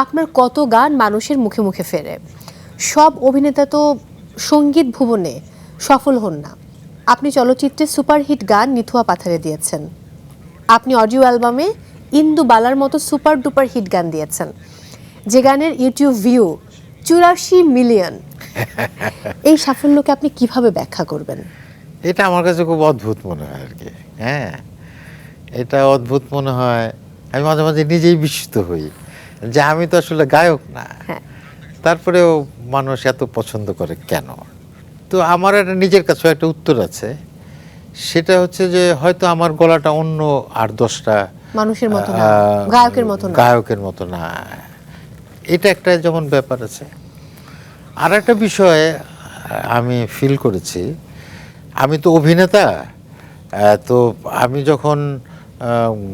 আপনার কত গান মানুষের মুখে মুখে ফেরে। সব অভিনেতা তো সঙ্গীত ভুবনে সফল হন না। আপনি চলচ্চিত্রে সুপারহিট গান নিথুয়া পাথারে দিয়েছেন, আপনি অডিও অ্যালবামে ইন্দু বালার মতো সুপার ডুপার হিট গান দিয়েছেন, যে গানের ইউটিউব ভিউ 84 মিলিয়ন। এই সাফল্যকে আপনি কিভাবে ব্যাখ্যা করবেন? এটা আমার কাছে খুব অদ্ভুত মনে হয় আর কি। হ্যাঁ, এটা অদ্ভুত মনে হয়। আমি মাঝে মাঝে নিজেই বিস্মিত হই যে আমি তো আসলে গায়ক না, তারপরেও মানুষ এত পছন্দ করে কেন। তো আমার একটা নিজের কাছেও একটা উত্তর আছে, সেটা হচ্ছে যে হয়তো আমার গলাটা অন্য 8-10টা মানুষের মতো না, গায়কের মতো না। গায়কের মতো না, এটা একটা যেমন ব্যাপার আছে। আর একটা বিষয় আমি ফিল করেছি, আমি তো অভিনেতা, তো আমি যখন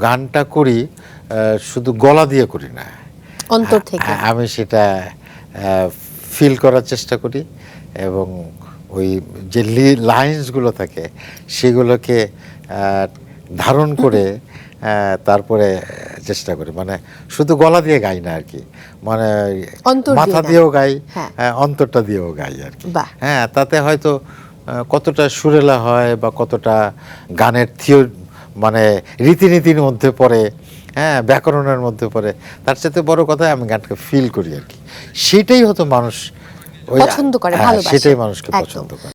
গানটা করি শুধু গলা দিয়ে করি না, অন্তর থেকে আমি সেটা ফিল করার চেষ্টা করি এবং ওই যে লাইন্সগুলো থাকে সেগুলোকে ধারণ করে তারপরে চেষ্টা করি, মানে শুধু গলা দিয়ে গাই না আর কি, মানে মাথা দিয়েও গাই, অন্তরটা দিয়েও গাই আর কি। হ্যাঁ, তাতে হয়তো কতটা সুরেলা হয় বা কতটা গানের মানে রীতিনীতির মধ্যে পড়ে, হ্যাঁ, ব্যাকরণের মধ্যে পড়ে, তার সাথে বড় কথা আমি গানকে ফিল করি আর কি। সেটাই হয়তো মানুষ পছন্দ করে, ভালোবাসে, সেটাই মানুষকে পছন্দ করে।